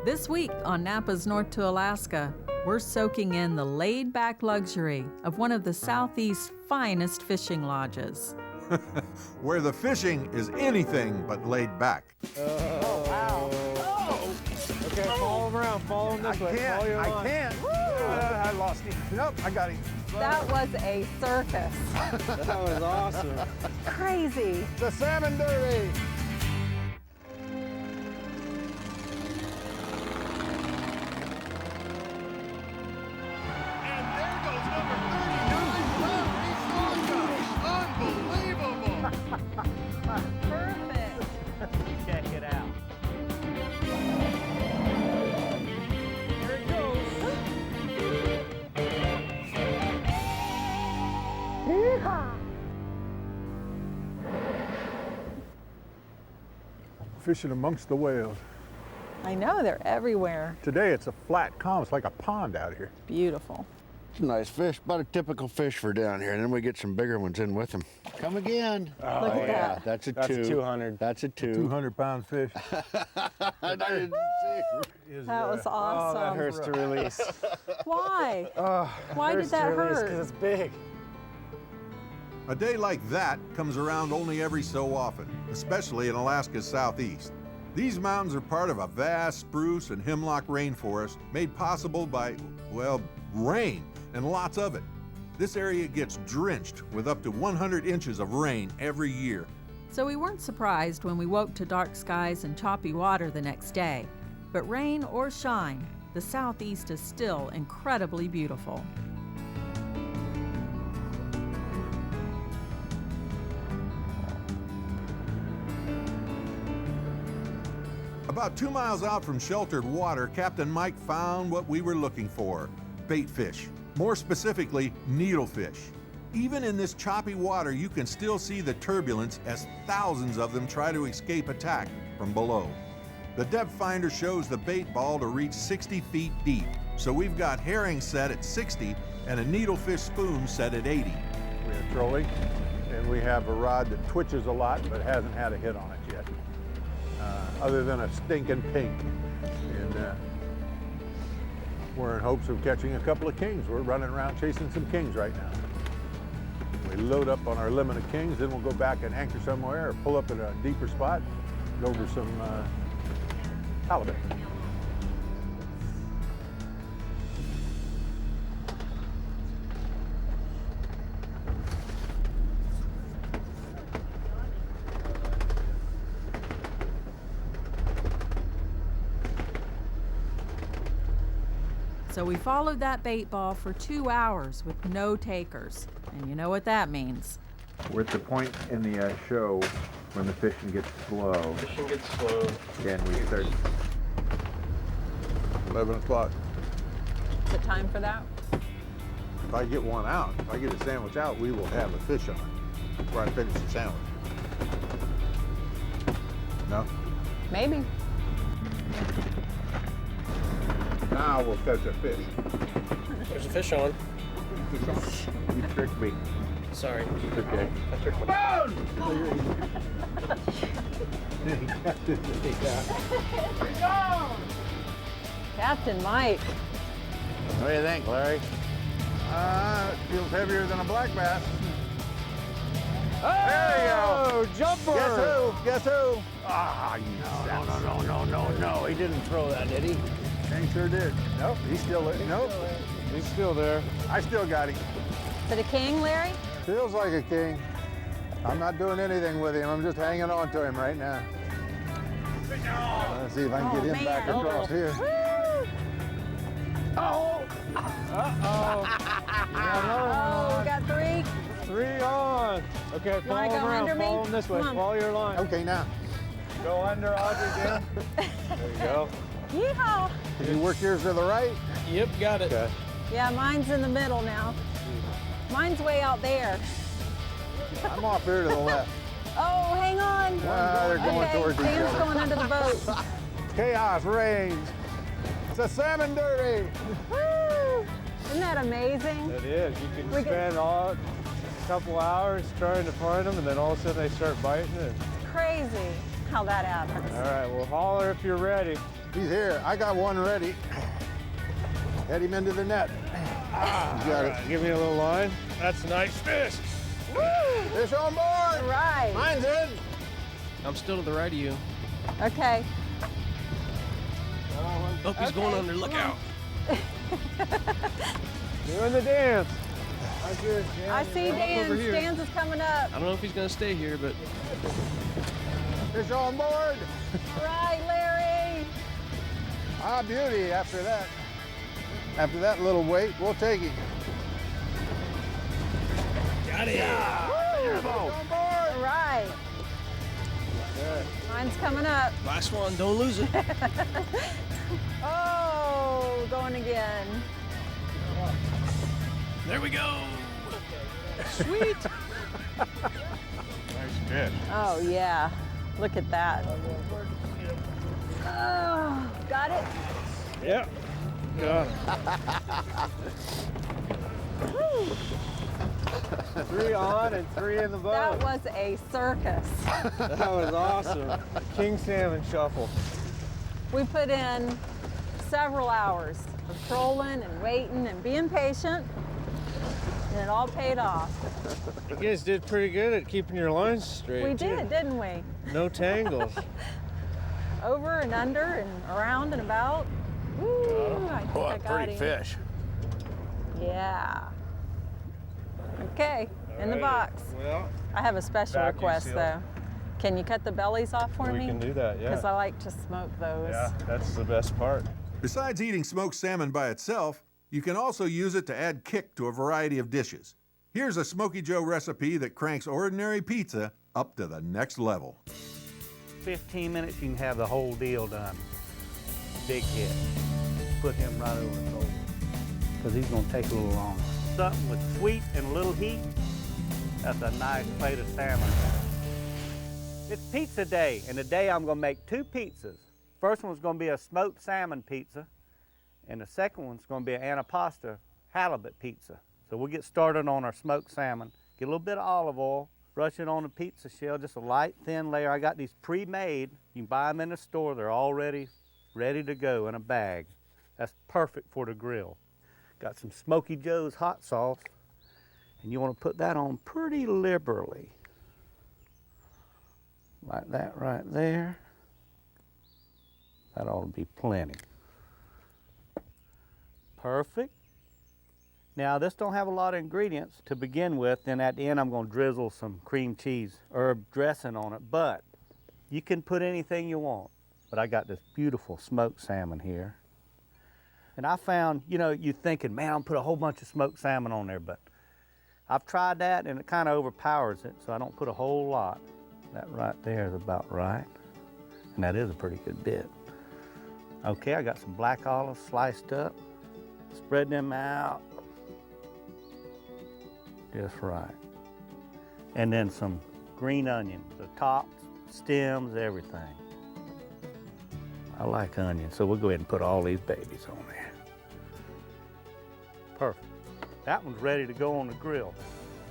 This week on NAPA's North to Alaska, we're soaking in the laid-back luxury of one of the Southeast's finest fishing lodges. Where the fishing is anything but laid back. Oh, wow. Oh. Okay, follow him around. Follow him this way. Follow your line. I can't. I lost him. Nope, I got him. That was a circus. That was awesome. Crazy. The salmon derby. And there goes number 39, Unbelievable. Perfect. Check it out. Here it goes. Fishing amongst the whales. I know, they're everywhere. Today it's a flat calm. It's like a pond out here. Beautiful. It's a nice fish, about a typical fish for down here, and then we get some bigger ones in with them. Come again. Look at that. That's a That's two. 200. That's a two. 200-pound fish. I didn't see. That was Oh, awesome. that hurts to release. Why? Why did that Because hurt? it's big. A day like that comes around only every so often, especially in Alaska's southeast. These mountains are part of a vast spruce and hemlock rainforest made possible by, well, rain, and lots of it. This area gets drenched with up to 100 inches of rain every year. So we weren't surprised when we woke to dark skies and choppy water the next day. But rain or shine, the southeast is still incredibly beautiful. About 2 miles out from sheltered water, Captain Mike found what we were looking for: bait fish. More specifically, needlefish. Even in this choppy water, you can still see the turbulence as thousands of them try to escape attack from below. The depth finder shows the bait ball to reach 60 feet deep, so we've got herring set at 60 and a needlefish spoon set at 80. We are trolling, and we have a rod that twitches a lot but hasn't had a hit on it yet, other than a stinking pink. And we're in hopes of catching a couple of kings. We're running around chasing some kings right now. We load up on our limit of kings, then we'll go back and anchor somewhere or pull up at a deeper spot, go over some halibut. So we followed that bait ball for 2 hours with no takers. And you know what that means. We're at the point in the show when the fishing gets slow. Fishing gets slow. And we start. 11 o'clock. Is it time for that? If I get one out, if I get a sandwich out, we will have a fish on it before I finish the sandwich. No? Maybe. Now we'll catch a fish. There's a fish on. You tricked me. Sorry. It's okay. Captain Mike. What do you think, Larry? It feels heavier than a black bass. There you go. Jumper. Guess who? Guess who? Ah, no. He didn't throw that, did he? King sure did. Nope, he's still there. Nope, He's still there. I still got him. Is it a king, Larry? Feels like a king. I'm not doing anything with him. I'm just hanging on to him right now. Let's see if I can get him back across here. Uh-oh. Oh, we got 3. 3 on. Okay, You wanna follow go him around. under me? Follow him this way. Come on. Follow your line. Okay, now. Go under Audrey again. There you go. Yeehaw! Can you work yours to the right? Yep, got it. Okay. Yeah, mine's in the middle now. Mine's way out there. I'm off here to the left. Oh, hang on. They're going Okay, towards each Sam's other. going under the boat. Chaos reigns. It's a salmon derby. Woo! Isn't that amazing? It is. You can We get- spend a couple hours trying to find them, and then all of a sudden they start biting. And Crazy. how that happens. All right, well, holler if you're ready. He's here. I got one ready. Head him into the net. You got it. Give me a little line. That's a nice fish. Woo! Fish on board. All right. Mine's in. I'm still to the right of you. Okay. Oh, he's going under. Look out. Doing the dance. I see Dan. Dan's is coming up. I don't know if he's going to stay here, but... Fish on board. Right, Larry. Ah, beauty after that. After that little wait, we'll take him. Got it. Fish on board. All right. Mine's coming up. Last one. Don't lose it. Oh, going again. There we go. Sweet. Nice fish. Oh, yeah. Look at that. Oh, got it? Yep. Got it. Whew. 3 on and 3 in the boat. That was a circus. That was awesome. King salmon shuffle. We put in several hours of trolling and waiting and being patient, and it all paid off. You guys did pretty good at keeping your lines straight. We too. did, didn't we? No tangles. Over and under and around and about. Woo, I think I got him. Fish. Yeah. Okay, in the box. Well, I have a special vacuum request seal. though. Can you cut the bellies off for me? we can do that, yeah. Because I like to smoke those. Yeah, that's the best part. Besides eating smoked salmon by itself, you can also use it to add kick to a variety of dishes. Here's a Smokey Joe recipe that cranks ordinary pizza up to the next level. 15 minutes, you can have the whole deal done. Big hit. Put him right over the coals, because he's gonna take a little longer. Something with sweet and a little heat, that's a nice plate of salmon. It's pizza day, and today I'm gonna make 2 pizzas. First one's gonna be a smoked salmon pizza, and the second one's gonna be an antipasto halibut pizza. So we'll get started on our smoked salmon. Get a little bit of olive oil, brush it on a pizza shell, just a light, thin layer. I got these pre-made. You can buy them in the store. They're already ready to go in a bag. That's perfect for the grill. Got some Smokey Joe's hot sauce, and you want to put that on pretty liberally. Like that right there. That ought to be plenty. Perfect. Now this don't have a lot of ingredients to begin with, then at the end I'm gonna drizzle some cream cheese herb dressing on it, but you can put anything you want. But I got this beautiful smoked salmon here. And I found, you know, you're thinking, man, I'm gonna put a whole bunch of smoked salmon on there, but I've tried that and it kind of overpowers it, so I don't put a whole lot. That right there is about right. And that is a pretty good bit. Okay, I got some black olives sliced up. Spread them out. Just right. And then some green onions, the tops, stems, everything. I like onions, so we'll go ahead and put all these babies on there. Perfect. That one's ready to go on the grill.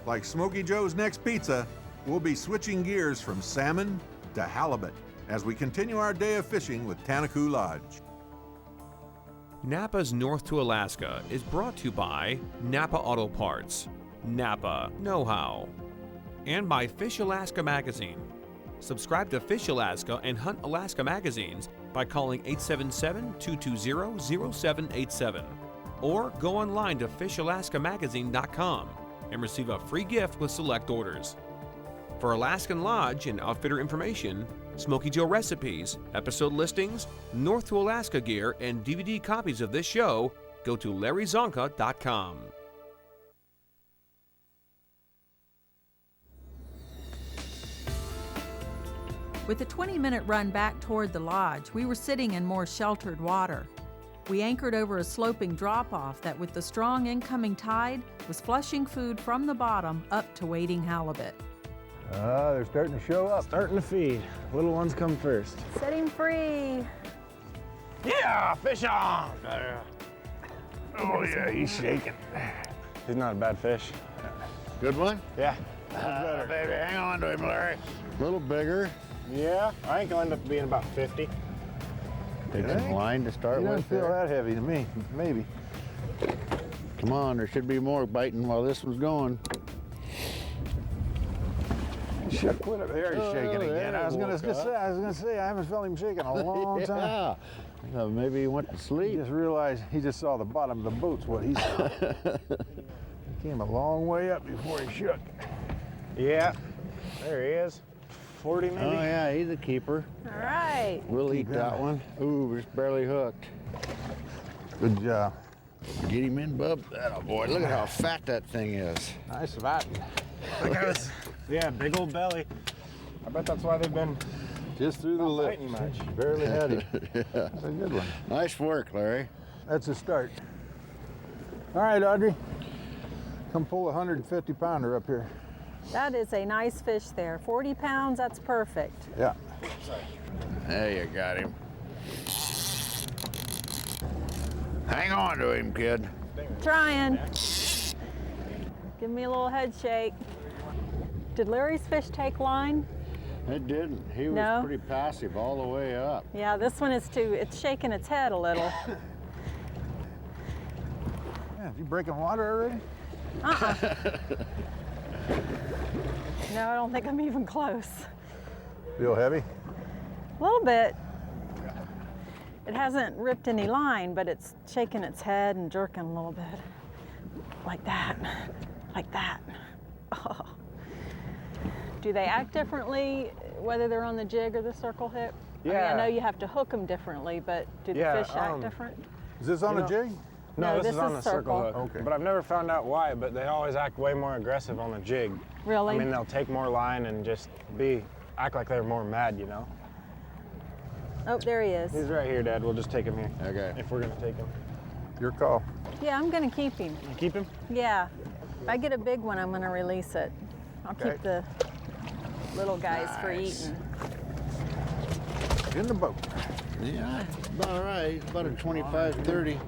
Like Smokey Joe's next pizza, we'll be switching gears from salmon to halibut as we continue our day of fishing with Tanaku Lodge. NAPA's North to Alaska is brought to you by NAPA Auto Parts, NAPA Know-How, and by Fish Alaska Magazine. Subscribe to Fish Alaska and Hunt Alaska magazines by calling 877-220-0787 or go online to fishalaskamagazine.com and receive a free gift with select orders. For Alaskan Lodge and outfitter information, Smokey Joe recipes, episode listings, North to Alaska gear, and DVD copies of this show, go to larryzonka.com. With a 20-minute run back toward the lodge, we were sitting in more sheltered water. We anchored over a sloping drop-off that, with the strong incoming tide, was flushing food from the bottom up to waiting halibut. They're starting to show up. Starting to feed. Little ones come first. Set him free. Yeah, fish on! Oh yeah, he's shaking. He's not a bad fish. Good one? Yeah. Baby, hang on to him, Larry. A little bigger. Yeah, I think it'll end up being about 50. Take some line to start It doesn't with. feel there. that heavy to me, maybe. Come on, there should be more biting while this one's going. Shit, quit it. There he's shaking again. there I was it gonna woke up. say, I haven't felt him shaking in a long time. Yeah. Maybe he went to He sleep. just realized he just saw the bottom of the boot's what he saw. He came a long way up before he shook. Yeah, there he is. 40 maybe. Oh yeah, he's a keeper. All right. We'll eat that one. Ooh, just barely hooked. Good job. Get him in, bub. That boy. Look at how fat that thing is. Nice fat. Look at this. Yeah, big old belly. I bet that's why they've been Just through the not lips. biting much. Barely had him. Yeah. That's a good one. Nice work, Larry. That's a start. All right, Audrey. Come pull a 150-pounder up here. That is a nice fish there. 40 pounds, that's perfect. Yeah. There you got him. Hang on to him, kid. Trying. Give me a little head shake. Did Larry's fish take line? It didn't. He was No? pretty passive all the way up. Yeah, this one is too, it's shaking its head a little. Yeah, is he breaking water already? No, I don't think I'm even close. Feel heavy? A little bit. It hasn't ripped any line, but it's shaking its head and jerking a little bit. Like that, like that. Oh. Do they act differently, whether they're on the jig or the circle hook? Yeah. I mean, I know you have to hook them differently, but do the Yeah, fish act different? Is this on You a know- jig? No, No, this is on the circle hook. Okay. But I've never found out why, but they always act way more aggressive on the jig. Really? I mean, they'll take more line and just act like they're more mad, you know? Oh, there he is. He's right here, Dad. We'll just take him here. Okay. If we're gonna take him. Your call. Yeah, I'm gonna keep him. You keep him? Yeah. If I get a big one, I'm gonna release it. I'll Okay. keep the little guys for eating. In the boat. Yeah, it's about all right. It's about a 25, 30.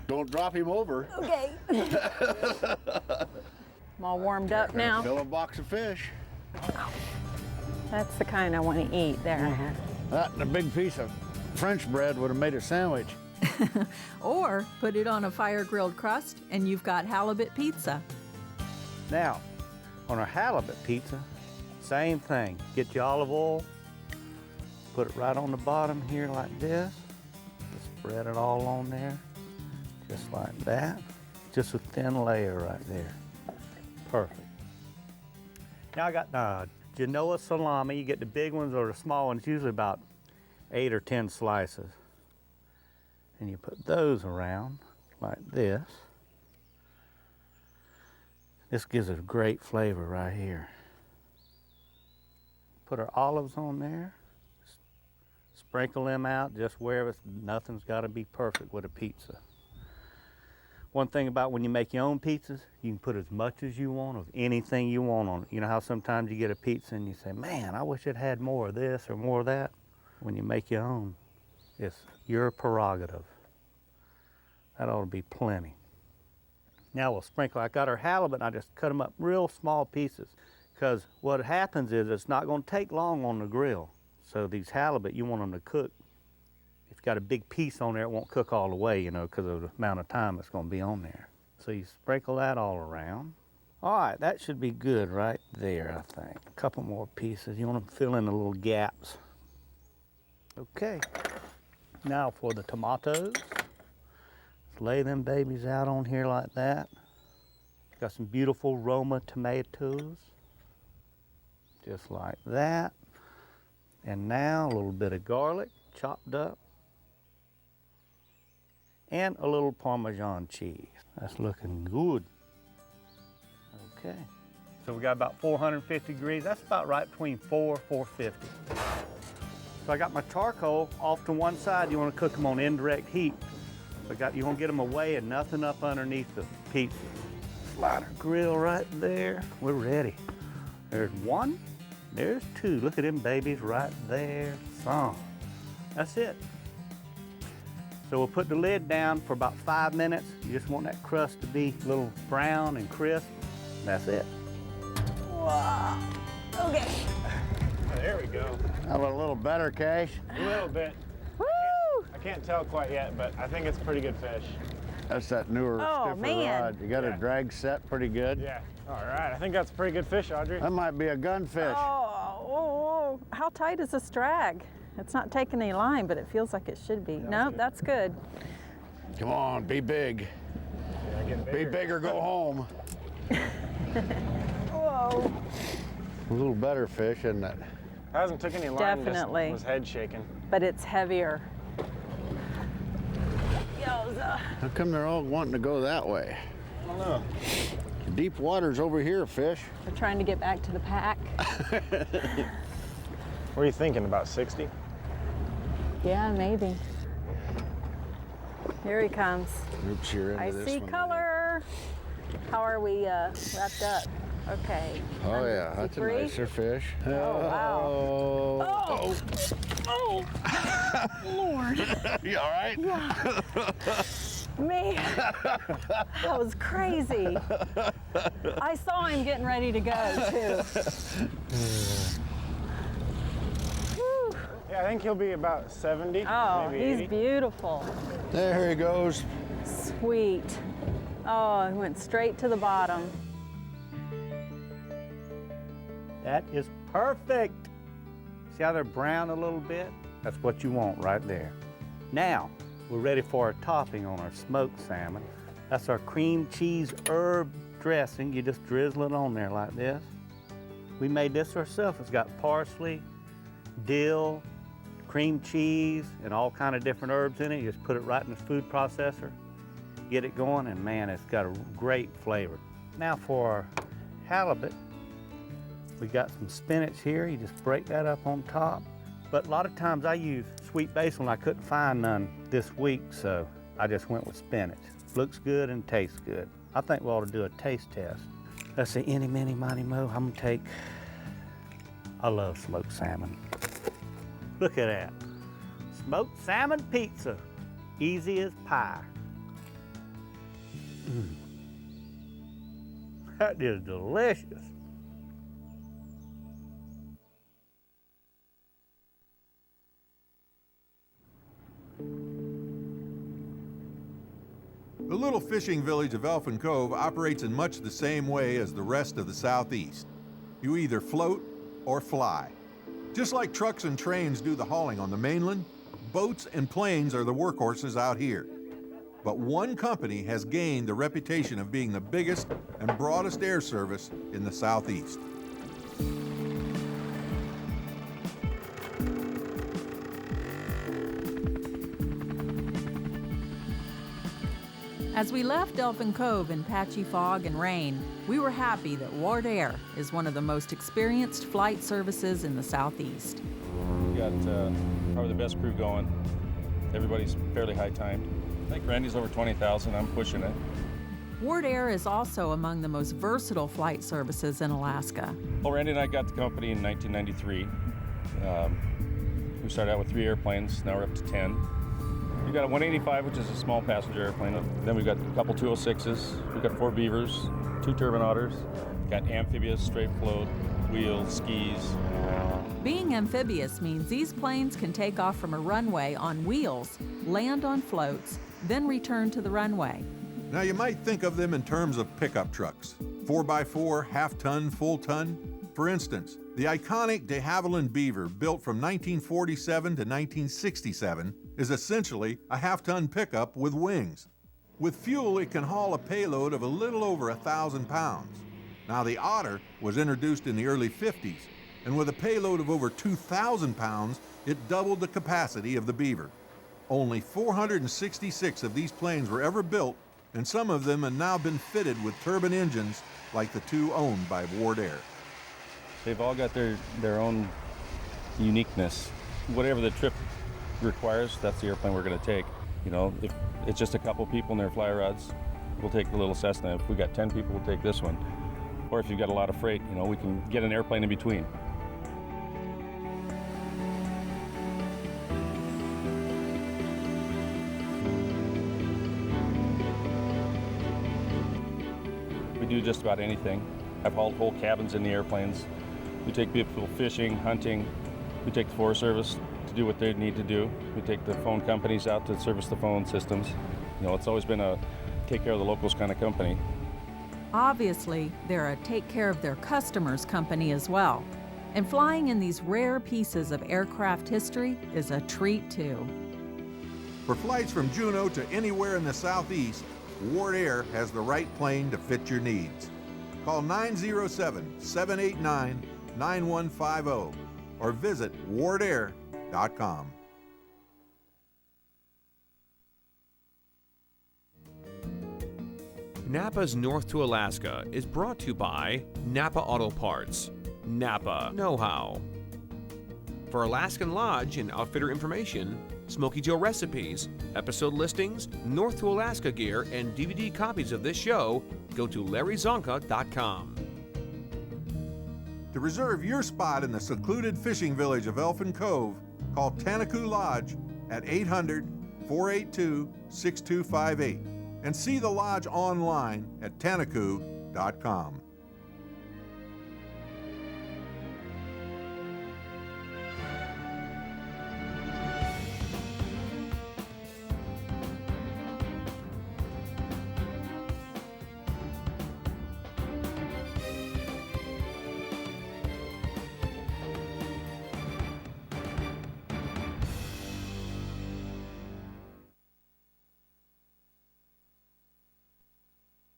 Don't drop him over. Okay. I'm all warmed up now. Fill a box of fish. That's the kind I want to eat there. That and a big piece of French bread would have made a sandwich. Or put it on a fire-grilled crust and you've got halibut pizza. Now, on our halibut pizza, same thing. Get your olive oil, put it right on the bottom here like this. Just spread it all on there, just like that. Just a thin layer right there. Perfect. Now I got Genoa salami. You get the big ones or the small ones, usually about 8 or 10 slices. And you put those around like this. This gives it a great flavor right here. Put our olives on there. Sprinkle them out just wherever. Nothing's got to be perfect with a pizza. One thing about when you make your own pizzas, you can put as much as you want of anything you want on it. You know how sometimes you get a pizza and you say, man, I wish it had more of this or more of that. When you make your own, it's your prerogative. That ought to be plenty. Now we'll sprinkle. I got our halibut and I just cut them up real small pieces, because what happens is it's not going to take long on the grill. So these halibut, you want them to cook. If you've got a big piece on there, it won't cook all the way, you know, because of the amount of time it's going to be on there. So you sprinkle that all around. All right, that should be good right there, I think. A couple more pieces. You want to fill in the little gaps. Okay. Now for the tomatoes. Let's lay them babies out on here like that. Got some beautiful Roma tomatoes. Just like that. And now a little bit of garlic chopped up. And a little Parmesan cheese. That's looking good. Okay. So we got about 450 degrees. That's about right between 450. So I got my charcoal off to one side. You want to cook them on indirect heat. So you want to get them away and nothing up underneath the pizza. Slide our grill right there. We're ready. There's one. There's two. Look at them babies right there. Some. That's it. So we'll put the lid down for about 5 minutes. You just want that crust to be a little brown and crisp. That's it. Whoa. Okay. There we go. Have a little better, Cash? A little bit. Woo! I can't tell quite yet, but I think it's pretty good fish. That's that newer, Oh, stiffer man. rod. You got a drag set pretty good? Yeah. All right. I think that's a pretty good fish, Audrey. That might be a gunfish. Oh, how tight is this drag? It's not taking any line, but it feels like it should be. No, that's good. Come on, be big. Yeah, getting bigger. Be big or go home. Whoa. A little better fish, isn't it? Hasn't took any line. Definitely. Just was head shaking. But it's heavier. Yowza. How come they're all wanting to go that way? I don't know. Deep water's over here, fish. We're trying to get back to the pack. What are you thinking, about 60? Yeah, maybe. Here he comes. Oops, you're into I this see one. color. How are we wrapped up? Okay. Oh yeah, that's a free? nicer fish. Oh, wow. Oh. Oh, Lord. You all right? Yeah. Man, that was crazy. I saw him getting ready to go, too. Whew. Yeah, I think he'll be about 70. Oh, maybe he's 80. beautiful. There he goes. Sweet. Oh, he went straight to the bottom. That is perfect. See how they're brown a little bit? That's what you want right there. Now, we're ready for our topping on our smoked salmon. That's our cream cheese herb dressing. You just drizzle it on there like this. We made this ourselves. It's got parsley, dill, cream cheese, and all kind of different herbs in it. You just put it right in the food processor, get it going, and man, it's got a great flavor. Now for our halibut, we got some spinach here. You just break that up on top. But a lot of times I use sweet basil and I couldn't find none this week, so I just went with spinach. Looks good and tastes good. I think we ought to do a taste test. Let's see, any, mini, miny, mo. I'm gonna take, I love smoked salmon. Look at that. Smoked salmon pizza, easy as pie. That is delicious. The little fishing village of Elfin Cove operates in much the same way as the rest of the Southeast. You either float or fly. Just like trucks and trains do the hauling on the mainland, boats and planes are the workhorses out here. But one company has gained the reputation of being the biggest and broadest air service in the Southeast. As we left Elfin Cove in patchy fog and rain, we were happy that Ward Air is one of the most experienced flight services in the Southeast. We got probably the best crew going. Everybody's fairly high timed. I think Randy's over 20,000. I'm pushing it. Ward Air is also among the most versatile flight services in Alaska. Well, Randy and I got the company in 1993. We started out with 3 airplanes. Now we're up to 10. We've got a 185, which is a small passenger airplane. Then we've got a couple 206s. We've got 4 Beavers, 2 Turbine Otters. Got amphibious, straight float, wheels, skis. Being amphibious means these planes can take off from a runway on wheels, land on floats, then return to the runway. Now you might think of them in terms of pickup trucks, 4x4, half-ton, full-ton. For instance, the iconic de Havilland Beaver, built from 1947 to 1967, is essentially a half-ton pickup with wings. With fuel, it can haul a payload of a little over 1,000 pounds. Now the Otter was introduced in the early 50s, and with a payload of over 2,000 pounds, it doubled the capacity of the Beaver. Only 466 of these planes were ever built, and some of them have now been fitted with turbine engines like the 2 owned by Ward Air. They've all got their own uniqueness. Whatever the trip requires, that's the airplane we're going to take. You know, if it's just a couple people in their fly rods, we'll take the little Cessna. If we got 10 people, we'll take this one. Or if you've got a lot of freight, you know, we can get an airplane in between. We do just about anything. I've hauled whole cabins in the airplanes. We take people fishing, hunting. We take the Forest Service to do what they need to do. We take the phone companies out to service the phone systems. You know, it's always been a take care of the locals kind of company. Obviously, they're a take care of their customers company as well. And flying in these rare pieces of aircraft history is a treat too. For flights from Juneau to anywhere in the Southeast, Ward Air has the right plane to fit your needs. Call 907-789-9150 or visit wardair.com. NAPA's North to Alaska is brought to you by NAPA Auto Parts. NAPA Know-How. For Alaskan Lodge and outfitter information, Smoky Joe recipes, episode listings, North to Alaska gear, and DVD copies of this show, go to larryzonka.com. To reserve your spot in the secluded fishing village of Elfin Cove, call Tanaku Lodge at 800-482-6258 and see the lodge online at tanaku.com.